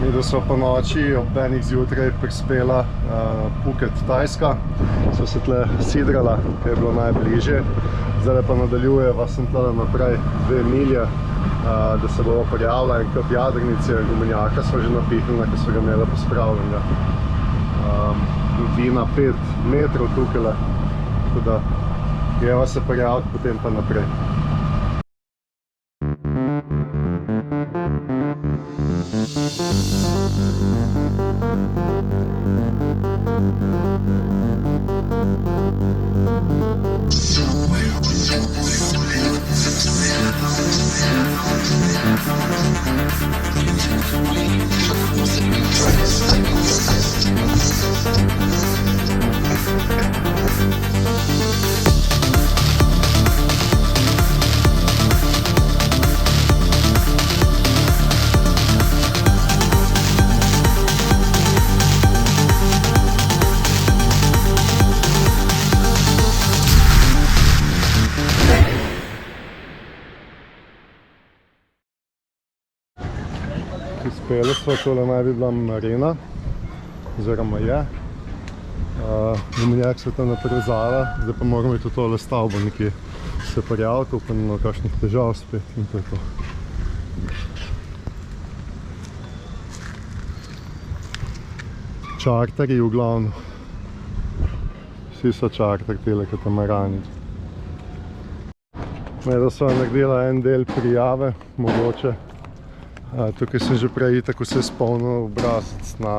Mi da so po noči ob enih zjutraj prispela Phuket, Tajska. So se tle sidrala, ki je bilo najbližje. Zdaj pa nadaljujeva sem tle naprej 2 milje, da se bo prijavila en kup jadrnice, gumenjaka so že napihnjena, ki so ga imela pospravljenega. Vina 5 metrov tukaj, tako da greva se prijaviti, potem pa naprej. Izpeli smo, tole naj bi bila marina, oziroma je. Gumenjak se tam naprej vzala, zdaj pa moramo iti v tole stavbo nekje se prijaviti, upam na kakšnih težav spet in to je to. Čarterji v glavno. Vsi so čarter tele katamarani. Da so naredila en del prijave, mogoče. Tukaj sem že prej tako se spomnil obrazec na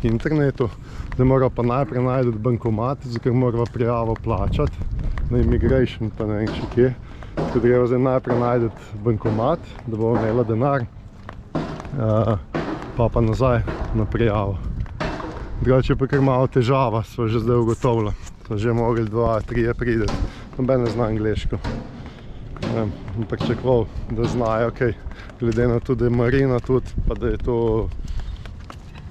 internetu. Zdaj mora pa najprej najti bankomat, zato ker mora prijavo plačati na immigration, pa ne vem še kje. Tako da greva zdaj najprej najti bankomat, da bomo imela denar, pa nazaj na prijavo. Drugače je pa kar malo težava, smo že zdaj ugotovili. Smo že mogli 2-3 prideti, noben ne zna angleško. Bom pričakoval, da znajo kaj, glede na to, da je marina tudi, pa da je to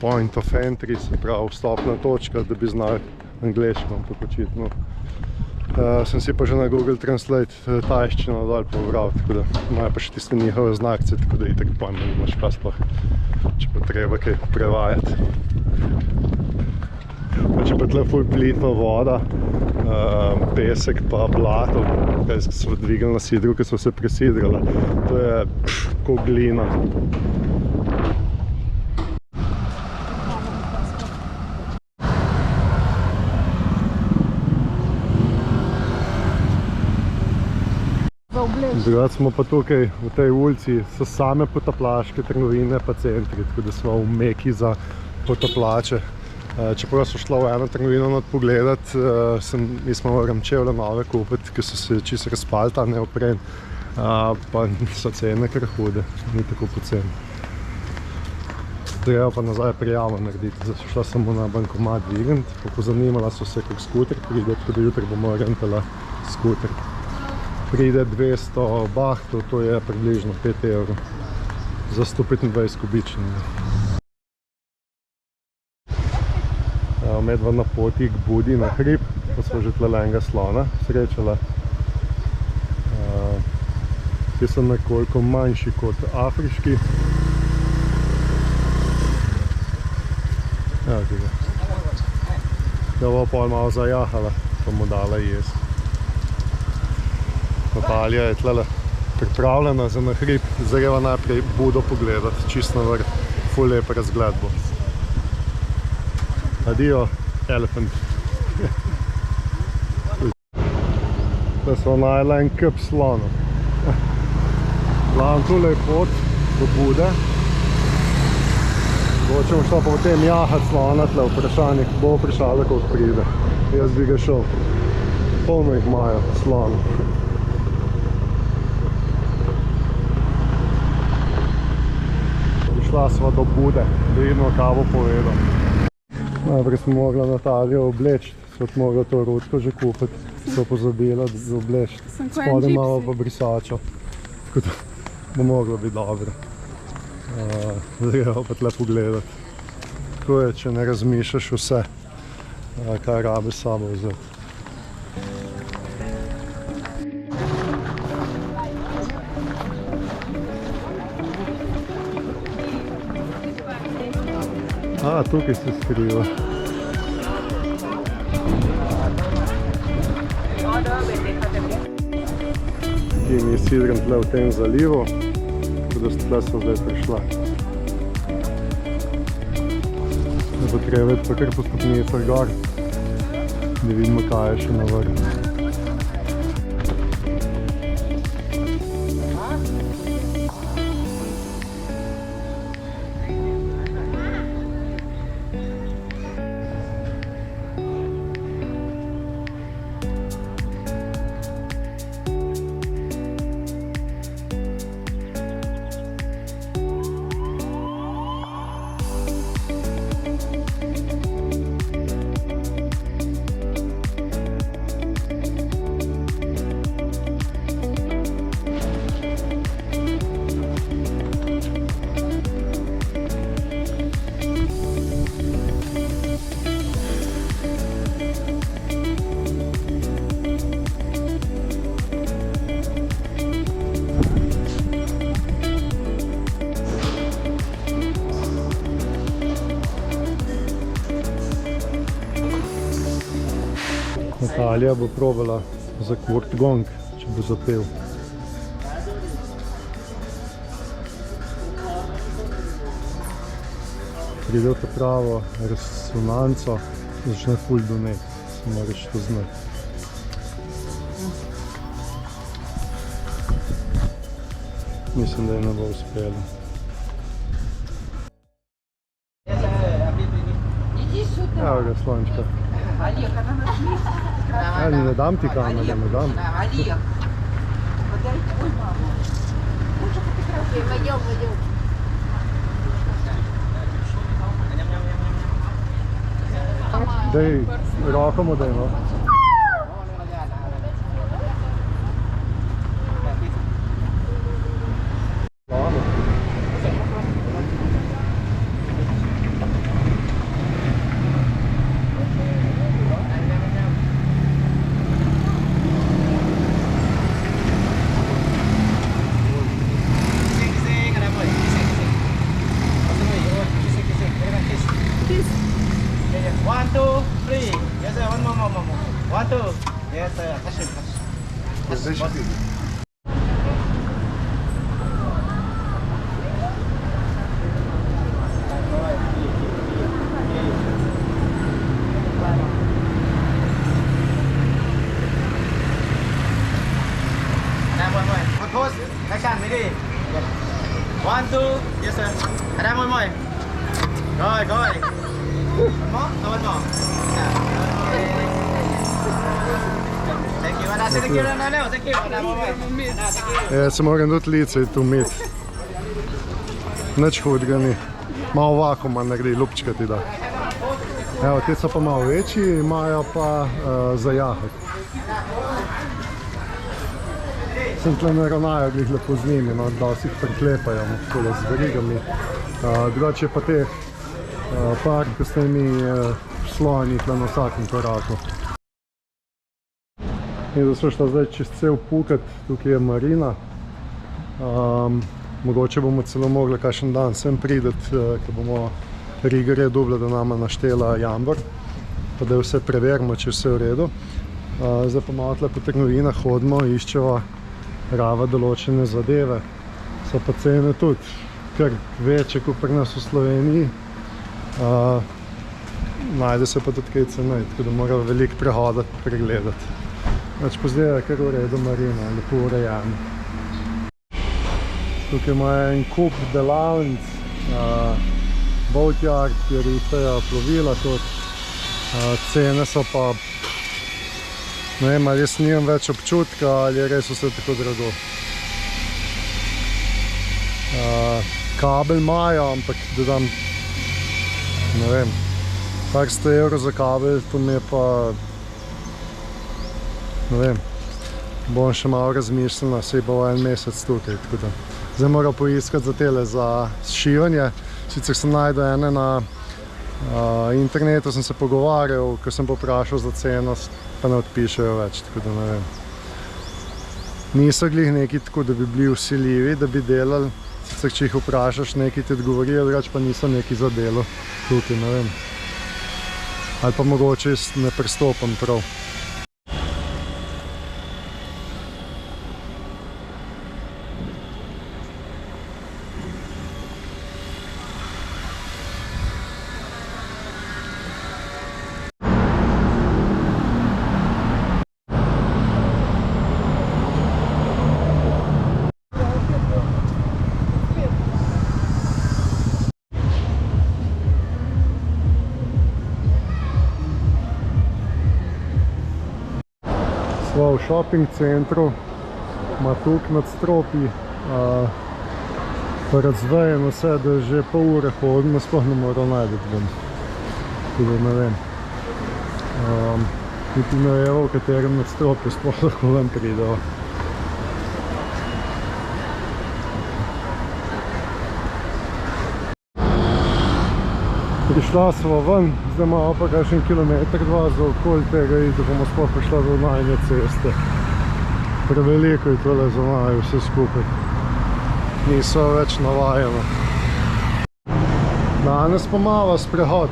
point of entry, se pravi vstopna točka, da bi znali angleško, ampak očitno. Sem si pa že na Google Translate tajščino dol pobral, tako da imajo pa še tiste njihove znakce, tako da itak pojma nimaš pa sploh, če pa treba kaj prevajati. Če pa tle ful plitna voda, pesek pa blato, kaj so dvigali na sidru, ki so se presidrali. To je kot glina. Drugače smo pa tukaj v tej ulici, so same potapljaške trgovine pa centri, tako da smo v meki za potapljače. Čeprav so šla v eno trgovino not pogledat, mi smo ramčevle nove kupiti, ki so se čisto razpali ta neopren, pa so cene kar hude, ni tako poceni. Treba pa nazaj prijavo narediti, zdaj so šla samo na bankomat dvigniti, pa pozanimala so se, kako skuter pride, tako da jutri bomo rentala skuter. Pride 200 bahtov, to je približno 5 evrov za 125 kubičnih. Medva na poti k Budi na hrib, pa smo že tlele enega slona srečala. Ti so nekoliko manjši kot afriški. Da bo pol malo zajahala, pa mu dala jesti. Natalija je tlele pripravljena za na hrib, zdaj greva najprej Budo pogledati, čist na vrh, ful lep razgled bo. Adijo, elephant. Da smo najela en kup slonov. Glavno tule je pot do Bude. Hočemo šla pa potem jahati slona tle, vprašanje, bo prišla, kako pride. Jaz bi ga šel. Polno jih imajo slonov. Prišla sva do Bude, da vidimo, kaj bo povedal. Najprej smo mogla Natalijo obleči, smo mogla to rutko že kupiti, so pozabila za obleči. Spodaj malo pa brisačo, tako da bo moglo biti dobro. Zdaj gremo pa tle pogledati. Tako je, če ne razmišljaš vse, kaj rabi s sabo vzeti. A, tukaj se skriva. In je sidram tle v tem zalivu, tako da tle so zdaj prišla. Da bo treba pa kar po stopnicah gor, da vidimo, kaj je še na vrhu. Natalija bo probala za Kurt Gong, če bo zapel. Pride v pravo resonanco, začne ful donet, se moraš to znati. Mislim, da je ne bo uspelo. Evo ga, Slončka. Ali ne dam ti kamere, ne dam. Dej, roko mu dej, no. One, two, yes sir. Ada một mồi. Rồi, rồi. Một mỏ. Thank you. Thank you. Thank you. Ja se moram tudi lice tu umiti. Nič hudega ni. Malo vakuma naredi, lupčka ti da. Evo, te so pa malo večji, imajo pa za jahati. Sem tle ne ravnajo glih lepo z njimi, no, da si jih priklepajo tole z verigami. Drugače pa teh par, ko s temi sloni tle na vsakem koraku. In da smo šla zdaj čez cel Phuket, tukaj je marina. Mogoče bomo celo mogli kakšen dan sem prideti, ko bomo rigorje dubla, da nama naštela jambor, pa da vse preverimo, če vse v redu. Zdaj pa malo tle po trgovinah hodimo, iščeva rava določene zadeve. So pa cene tudi kar večje kot pri nas v Sloveniji. Najde se pa tudi kaj cenej, tako da mora veliko prehodati, pregledati. Več pa zdaj je kar v redu marina, lepo urejeno. Tukaj imajo en kup delavnic, boatyard, kjer rifejo plovila tudi. Cene so pa, ne vem, res nimam več občutka, ali je res vse tako drago. Kabel imajo, ampak da dam, ne vem, par 100 evrov za kabel, to mi je pa, ne vem, bom še malo razmišljala, saj bo en mesec tukaj, tako da. Zdaj moram poiskati za tele, za šivanje, sicer sem najdel ene na internetu, sem se pogovarjal, ko sem poprašal za ceno, pa ne odpišejo več, tako da ne vem. Niso glih neki tako, da bi bili vsiljivi, da bi delali, Se, če jih vprašaš, nekaj ti odgovorijo, drugače pa niso neki za delo tukaj, ne vem. Ali pa mogoče ne pristopam prav. Sva v shopping centru, ima tukaj nadstropji, pa razvejeno vse, da že pol ure hodim, sploh ne moram najti ven. Tako da ne vem. Niti ne vejo, v katerem nadstropju sploh lahko ven pridejo. Prišla sva ven, zdaj imamo pa kakšen kilometer dva za okoli tega in da bomo sploh prišla do najne ceste. Preveliko je tole za naju vse skupaj. Niso več navajeno. Danes pa malo sprehod.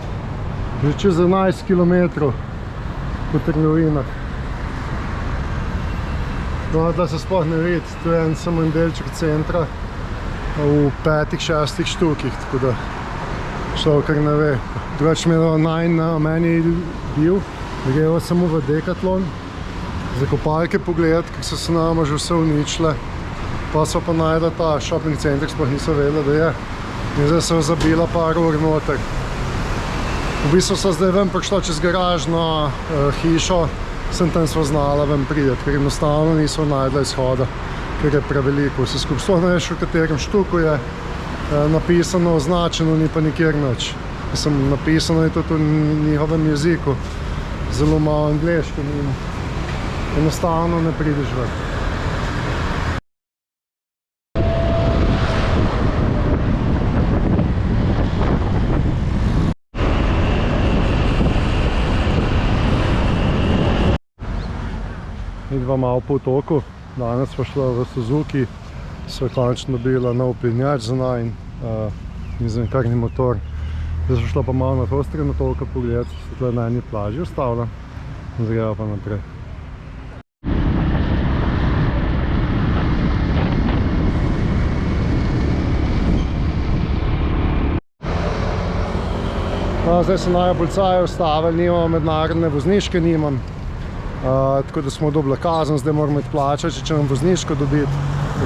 Že čez 11 kilometrov po trgovinah. No, da se sploh ne vidi, to je samo en delček centra v 5-6 štukih, tako da šlo kar ne ve. Drugač mi je na meni bil, da greva samo v Decathlon za kopalke pogledati, ker so se nama že vse uničile. Pa so pa najdela ta shopping center, sploh niso vedela, da je. In zdaj so zabila par ur noter. V bistvu so zdaj ven prišla čez garažno hišo, sem tam sva znala ven prideti, ker enostavno niso najdela izhoda, ker je preveliko vse skupaj. Sploh ne veš, v katerem štuku je napisano, označeno, ni pa nikjer nič. Napisano je tudi v njihovem jeziku, zelo malo angleško in enostavno ne prideš ven. Midva malo po otoku, danes sva šla v Suzuki, sva končno dobila nov plinjač za najin in zvenkarni motor. Zdaj sva šla pa malo na to stran otoka pogledati, so tle na eni plaži ostavila in zgreva pa naprej. Zdaj so naju policaji ustavili, nimam mednarodne vozniške, nimam. Tako da smo dobili kazen, zdaj moramo iti plačati, če nam vozniško dobiti.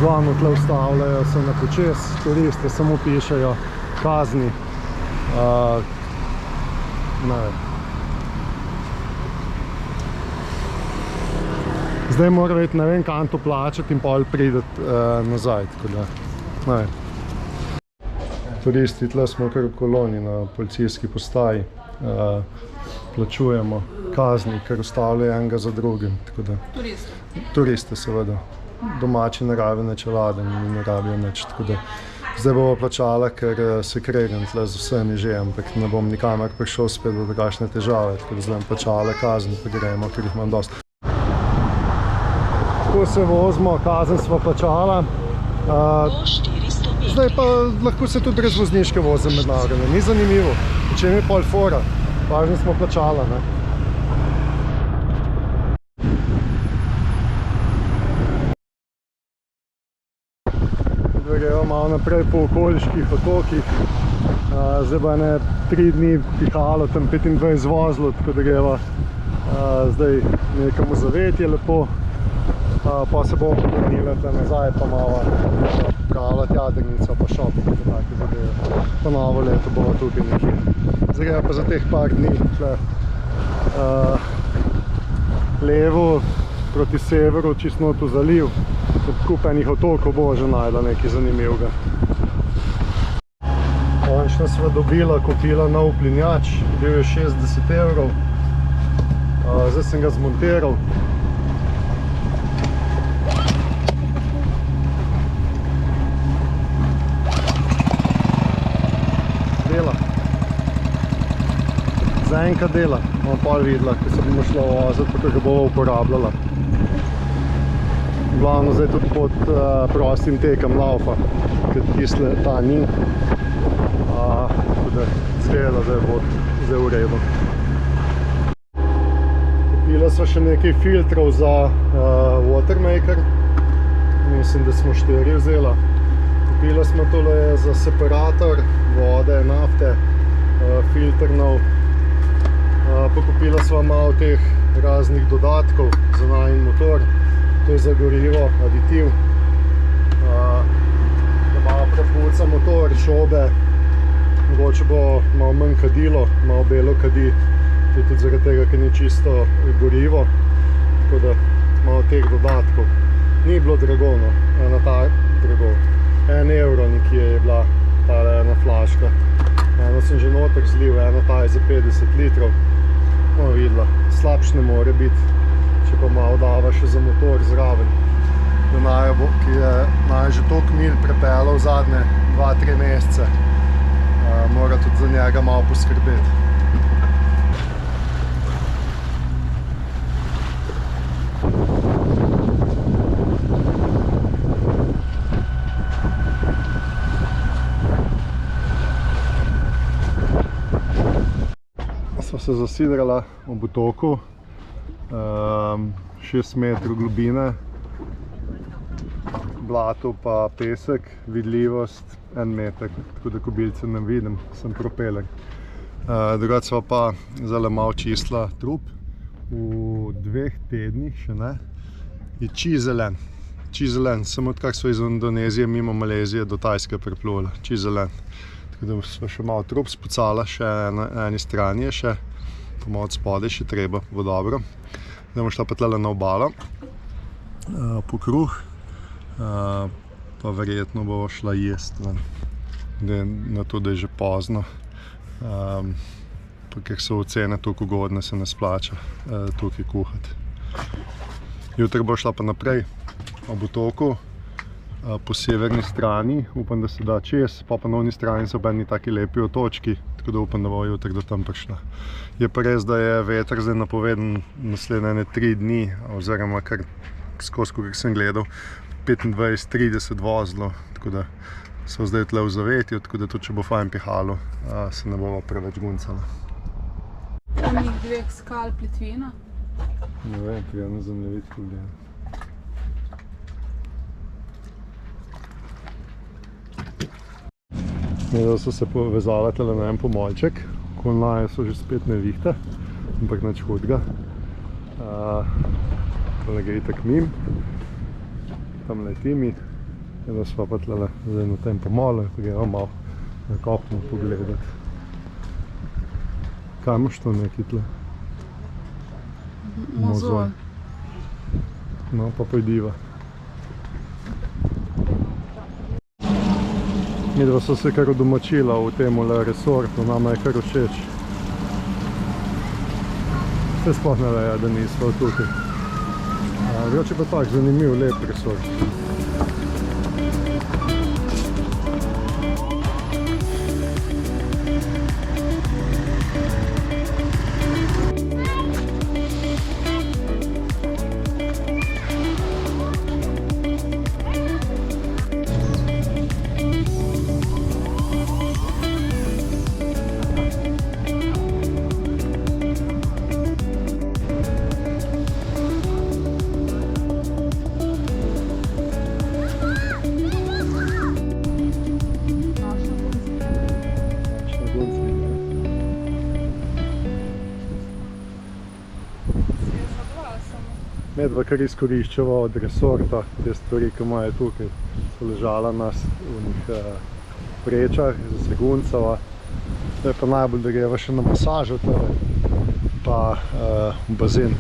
Glavno tle ustavljajo se na počes, turiste samo pišejo kazni. Ne vem. Zdaj mora iti ne vem kanto plačati in pol prideti nazaj, tako da ne vem. Turisti, tle smo kar v koloni na policijski postaji. Plačujemo kazni, ker ustavljajo enega za drugim. Turiste? Turiste, seveda. Domači ne rabijo nič laden in ne rabijo nič. Zdaj bomo plačala, ker se kregam tle z vsemi že, ampak ne bom nikamer prišel spet do drugačne težave. Tako da zdaj bom plačala kazni, pa gremo, ker jih imam dosti. Tako se vozimo, kazen sva plačala. Zdaj pa lahko se tudi brez vozniške vozim mednarodne, ni zanimivo. Če mi pol fora, važno smo plačala, ne. Gremo malo naprej po okoliških otokih. Zdaj bo ene 3 dni pihalo, tam 25 vozilo, tako da greva zdaj nekam v zavetje lepo. Pa se bomo povrnili nazaj, pa malo pravljati jadrnico, pa shopping in take zadeve. Pa novo leto bomo tukaj nekje. Zdaj greva pa za teh par dni tle levo proti severu, čisto not v zaliv. Kup enih otokov bo že najdla nekaj zanimivega. Končno sva dobila, kupila nov plinjač, bil je 60 evrov. Zdaj sem ga zmontiral. Dela. Zaenkrat dela, bomo pol videla, ko se bomo šla voziti, pa ko ga bomo uporabljala. Glavno zdaj tudi pod prostim tekom laufa, ker tisle ta ni. Tako da izgleda, da bo zdaj v redu. Kupila sva še nekaj filtrov za watermaker. Mislim, da smo 4 vzela. Kupila smo tole za separator vode, nafte, filter nov. Pokupila sva malo teh raznih dodatkov za najin motor. To je za gorivo, aditiv. Da malo prepuca motor, šobe. Mogoče bo malo manj kadilo, malo belo kadi. To je tudi zaradi tega, ker ni čisto gorivo. Tako da malo teh dodatkov. Ni bilo drago, no. Drago. 1 evro nekje je bila tale ena flaška. Eno sem že noter zlil, eno ta je za 50 litrov. Bomo videla, slabš ne more biti, če pa malo dava še za motor zraven. Donajo, ki je že toliko mil prepeljal zadnje 2-3 mesece, mora tudi za njega malo poskrbeti. Sva se zasidrala ob otoku, 6 metrov globine, blato pa pesek, vidljivost 1 meter, tako da kobilce ne vidim, sem propeler. Drugače sva pa zdaj malo čistila trup, v 2 tednih še ne, je čizelen, samo odkar sva iz Indonezije mimo Malezije do Tajske priplula, čizelen. Tako da sva še malo trup spucala, še na eni strani je še, pa malo od spodaj še treba, bo dobro. Zdaj bomo šla pa tlele na obalo, po kruh, pa verjetno bo šla jest ven, na to, da je že pozno. Pa ker so cene toliko ugodne, se ne splača tukaj kuhati. Jutri bo šla pa naprej ob otoku, po severni strani, upam, da se da čez, pa na oni strani so eni taki lepi otočki, tako da upam, da bo jutri do tam prišla. Je pa res, da je veter zdaj napoveden naslednje 3 dni, oziroma kar skozi, kot sem gledal, 25-30 vozlo, tako da so zdaj tle v zavetju, tako da tudi če bo fajn pihalo, se ne bomo preveč guncala. Onih 2 skal plitvina? Ne vem, prijemno zemljevid gleda. Da so se povezala tele na en pomolček, kolnaje so že spet nevihte, ampak nič hudega. Tole gre itak mim, tam letimi, da sva pa tele zdaj na tem pomolu, pa gremo malo na kopno pogledati. Kaj imaš to neki tle? Mozol. No, pa pojdiva. Midva so se kar udomačila v temule resortu, nama je kar všeč. Se sploh ne veja, da nisva tukaj. Drugače pa tak zanimiv, lep resort. Medva kar izkoriščava od resorta, te stvari, ki imajo tukaj, so ležala nas v njih prečah, se guncava. To je pa najbolj, da greva še na masažo, pa v bazen.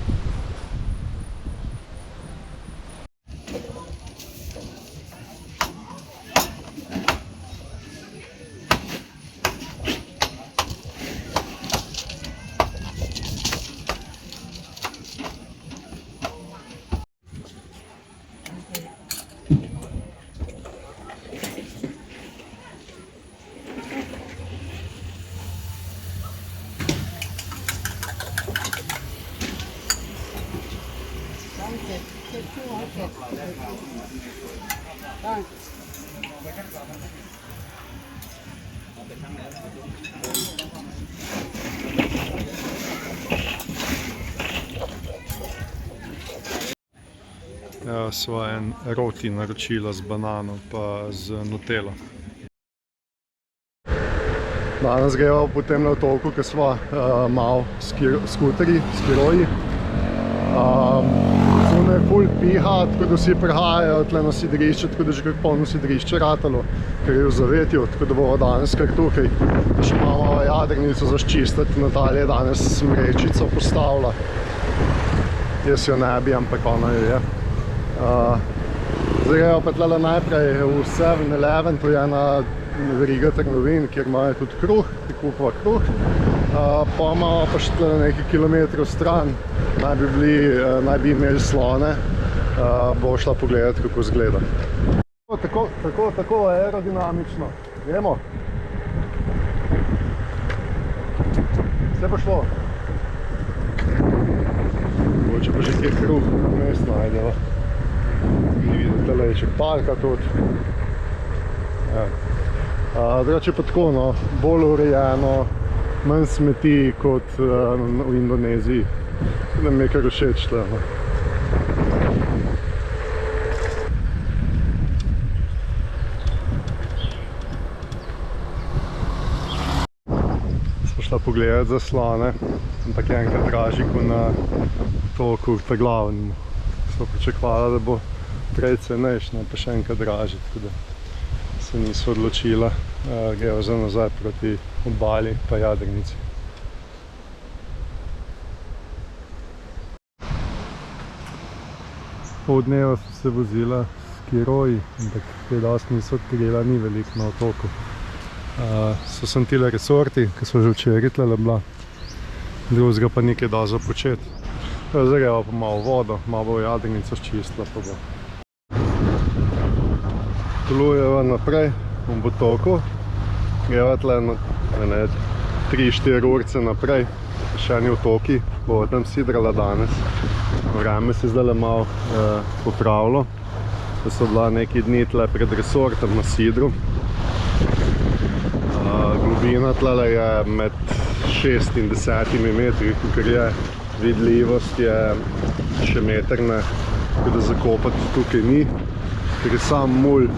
Evo sva en roti naročila z banano pa z nutello. Danes greva po tem otoku, ker sva malo skuterji, skiroji. Zunaj ful piha, tako da vsi prihajajo tle na sidrišče, tako da že kako polno sidrišče ratalo, ker je v zavetju, tako da bomo danes kar tukaj. Še imamo jadrnico za ščistiti, Natalija je danes mrečico postavila. Jaz jo ne bi, ampak ona jo je. Zdaj greva pa tle najprej v 7-Eleven, to je ena veriga trgovin, kjer imajo tudi kruh, ki kupova kruh. Pa imamo pa še tle nekaj kilometrov stran, naj bi imeli slone, bo šla pogledati, kako izgleda. Tako aerodinamično. Gremo? Vse pa šlo. Mogoče pa že kje kruh vmes najdeva. Ni videti teleček parka tudi. Drugače pa tako, no, bolj urejeno, manj smeti kot v Indoneziji. Da mi je kar všeč tle, no. Smo šla pogledati za slone, ampak je enkrat dražji kot na toku v glavnem. Smo pričakovali, da bo prej cenejši, pa še enkrat dražji, tako da se niso odločila. Greva za nazaj proti obali pa jadrnici. Pol dneva so se vozila s skiroji, ampak kaj dosti niso odkrila, ni veliko na otoku. So sem tile resorti, ki so že včeraj tlele bila, drugega pa nekaj da za početi. Zdaj greva pa malo vodo, malo bo jadrnico ščistila pa bo. Plujeva naprej v potoku, greva tle 3-4 urce naprej, še eni otoki, bova tam sidrala danes. Vreme se zdaj malo popravilo, da so bila neki dni tle pred resortom na sidru. Globina tle je med 6 in 10 metri, ker je vidljivost je še metrna, tako da zakopati tukaj ni, ker je sam mulj,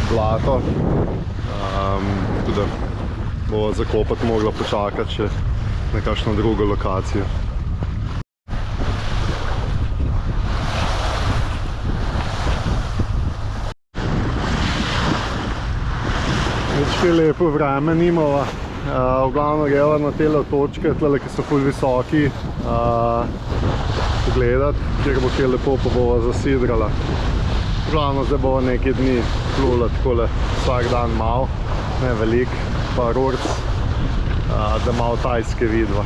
blato, tako da bo zakopati mogla počakati še na kakšno drugo lokacijo. Nič kaj lepo vreme nimava, v glavno greva na tele točke, tle, ki so ful visoki, pogledati, kjer bo kaj lepo pa bova zasidrala. V glavno zdaj bova nekaj dni plula takole vsak dan malo, ne velik, par urc, da malo Tajske vidva.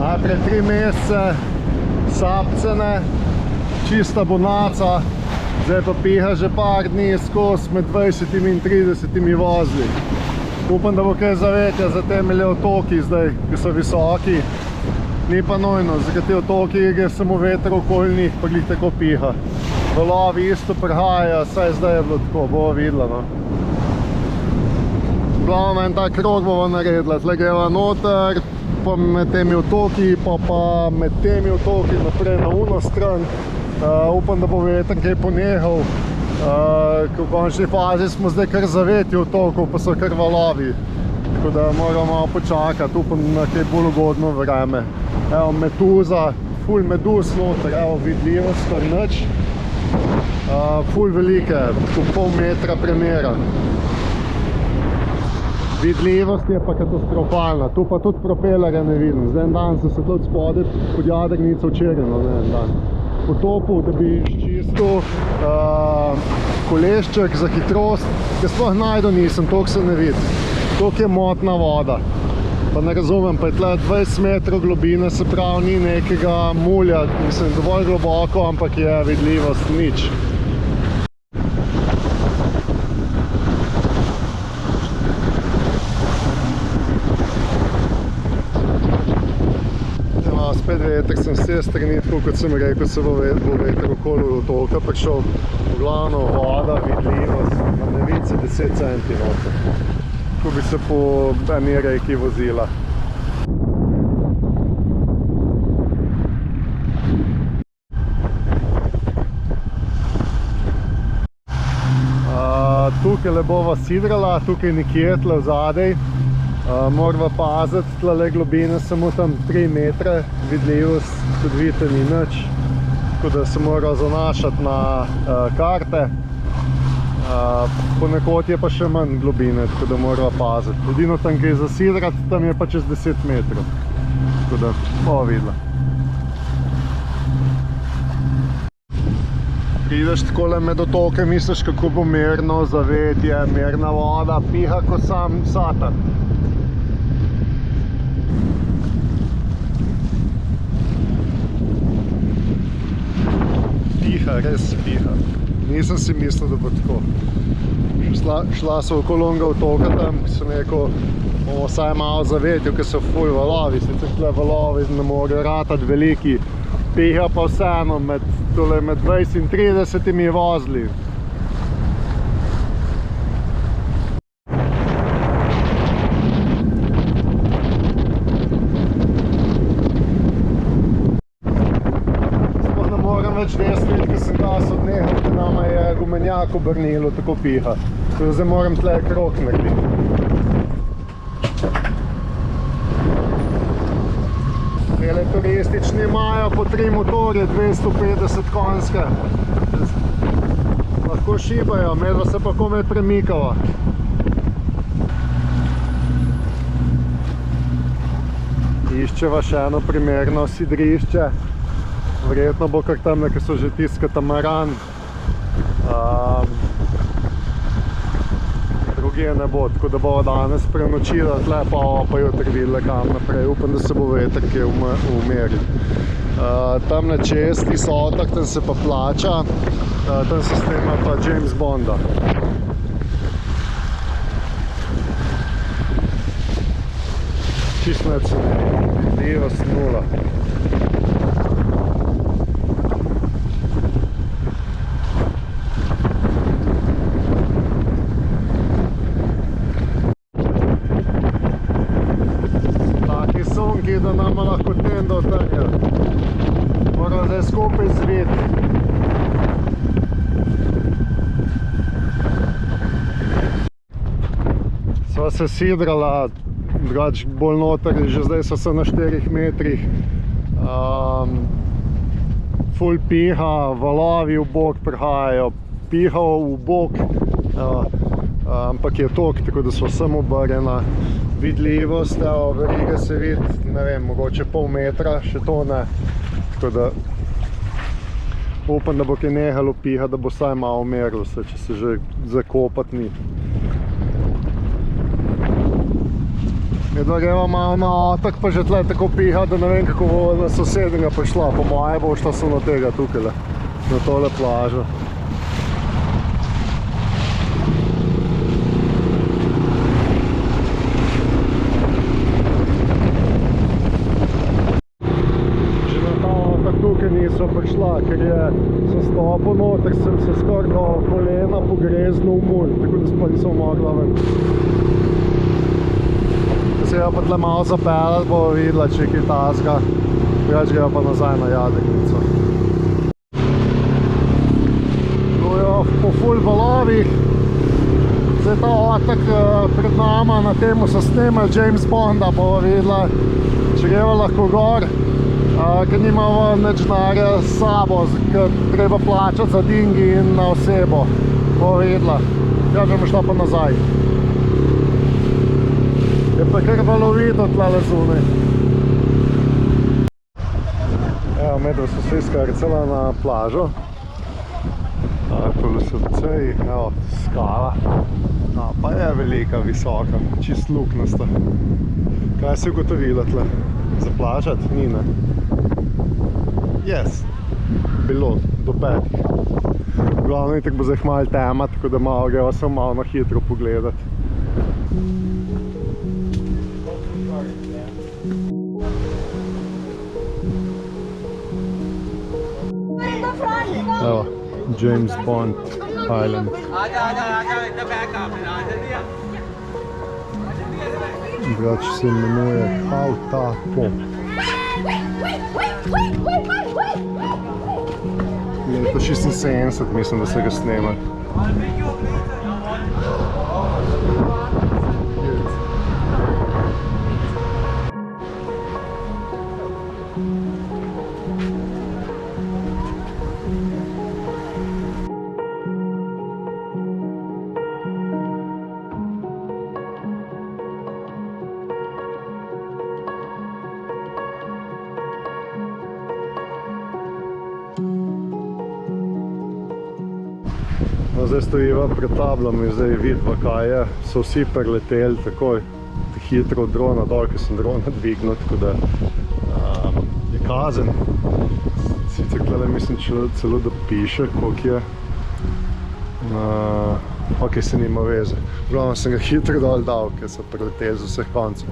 Najprej 3 mesece Sapcene, čista bonaca, zdaj pa piha že par dni skozi med 20 in 30 vozli. Upam, da bo kaj zavetja za temelje otoki zdaj, ki so visoki. Ni pa nujno, za te otoki gre samo veter okoli njih, pa glih tako piha. Valovi isto prihajajo, saj zdaj je bilo tako, bova videla, no. Glavno en tak krog bova naredila, tle greva noter, pa med temi otoki, pa med temi otoki naprej na uno stran. Upam, da bo veter kaj ponehal, v končni fazi smo zdaj kar zaveti otokov, pa so kar valovi. Tako da moramo malo počakati, upam na kaj bolj ugodno vreme. Evo meduza, ful meduz noter, evo vidljivost, kar nič. Ful velike, pol metra premera. Vidljivost je pa katastrofalna, tu pa tudi propelerja ne vidim. Zdaj en dan sem se tudi spodaj pod jadrnico včeraj, no ne en dan. Potopil, da bi izčistil kolešček za hitrost, ker sploh najdo nisem, toliko se ne vidi. Toliko je motna voda. Pa ne razumem, pa je tle 20 metrov globine, se pravi ni nekega mulja, mislim, dovolj globoko, ampak je vidljivost nič. veter sem s te strani, tako kot sem rekel, se bo veter okoli otoka prišel. V glavno voda, vidljivost, na nevici 10 centi noter. Tako bi se po eni reki vozila. Tukaj le bova sidrala, tukaj nekje tle vzadej. Morava paziti, tle globine samo tam 3 metre, vidljivost, tudi vidite ni nič. Tako da se mora zanašati na karte. Ponekod je pa še manj globine, tako da morava paziti. Edino tam, kaj je za sidrati, tam je pa čez 10 metrov. Tako da bova videla. Prideš takole med otoke, misliš, kako bo mirno, zavetje, mirna voda, piha kot sam satan. Piha, res piha. Nisem si mislil, da bo tako. Šla so okoli onega otoka tam, ki sem rekel, bomo vsaj malo zavetju, ker so ful valovi, sicer tle valovi ne morejo ratati veliki. Piha pa vseeno med 20 in 30 vozli. Sploh ne morem več desniti, ker sem gas odnehal, ker nama je gumenjak obrnilo, tako piha. Zdaj moram tle krog narediti. Tele turistični imajo po 3 motorje, 250 konjske. Lahko šibajo, medva se pa komaj premikava. Iščeva še eno primerno sidrišče. Verjetno bo kak tam, ker so že tisti katamaran. Drugje ne bo, tako da bova danes prenočila tle, pa jutri videla kam naprej. Upam, da se bo veter kje umeril. Tam na česti sotak, tam se pa plača, tam se snema pa James Bonda. Čisto neč, vidljivost 0. Da nama lahko tendo otrnja. Moramo zdaj skupaj zviti. Sva se sidrala, drugač bolj noter, že zdaj so se na 4 metrih. Ful piha, valovi v bok prihajajo, piha v bok, ampak je tok, tako da so samo obrjena. Vidljivost, veriga se vidi, ne vem, mogoče pol metra, še to ne. Tako da upam, da bo kaj nehalo piha, da bo vsaj malo umerilo se, če se že zakopati ni. Jedva greva malo na otok, pa že tle tako piha, da ne vem, kako bo na sosednega prišla. Po moje bo šla samo tega tukaj, na tole plažo. Niso prišla, ker je so stopil noter, sem se skoraj do kolena pogreznil v mulj, tako da sploh nisem mogla ven. Ko se jo pa tle malo zapeljati, bo videla, če je kaj tazga, drugač greva pa nazaj na jadrnico. Bojo po ful valovih, zdaj ta otok pred nama, na temu so snemali James Bonda, bova videla, če greva lahko gor. Ker nimamo nič denarja s sabo, ker treba plačati za dingi in na osebo. Bo videla. Ja, že bomo šla pa nazaj. Je pa kar valovito tlele zunaj. Evo, medva so se izkarcala na plažo. Tole so ceji, evo, skala. Pa je velika, visoka, čist luknasta. Kaj si ugotovila tle? Zaplažati? Ni, ne? Yes, bilo, do 5. Glavno itak bo zdaj malo tema, tako da malo greva samo malo na hitro pogledati. Evo, James Bond Island. Drugače se imenuje Khao Ta Po. Leto 76 mislim, da se ga snema. No, zdaj stojiva pred tablom in zdaj vidiva, kaj je. So vsi preleteli takoj hitro od drona dol, ker sem drona dvignil, tako da je kazen. Sicer tukaj mislim celo, da piše, koliko je. Ok, se nima veze. Glavno sem ga hitro dol dal, ker so preleteli z vseh koncev.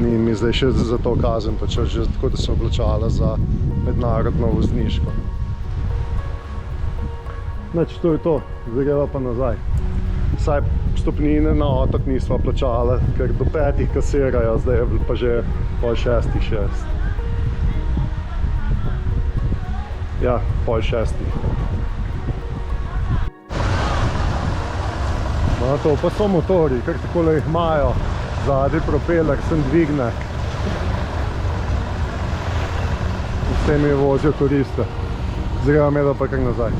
Ni mi zdaj še za to kazen, pač že tako, da sem oblačala za mednarodno vozniško. Znači, to je to, zdaj greva pa nazaj. Vsaj stopnine na otok nisva plačala, ker do 5 kasirajo, zdaj je pa že pol 6, 6. Ja, pol 6. No, to pa so motori, kar takole jih imajo. Zadnji propeler sem dvigne. S temi vozijo turiste. Zdaj greva medva pa kar nazaj.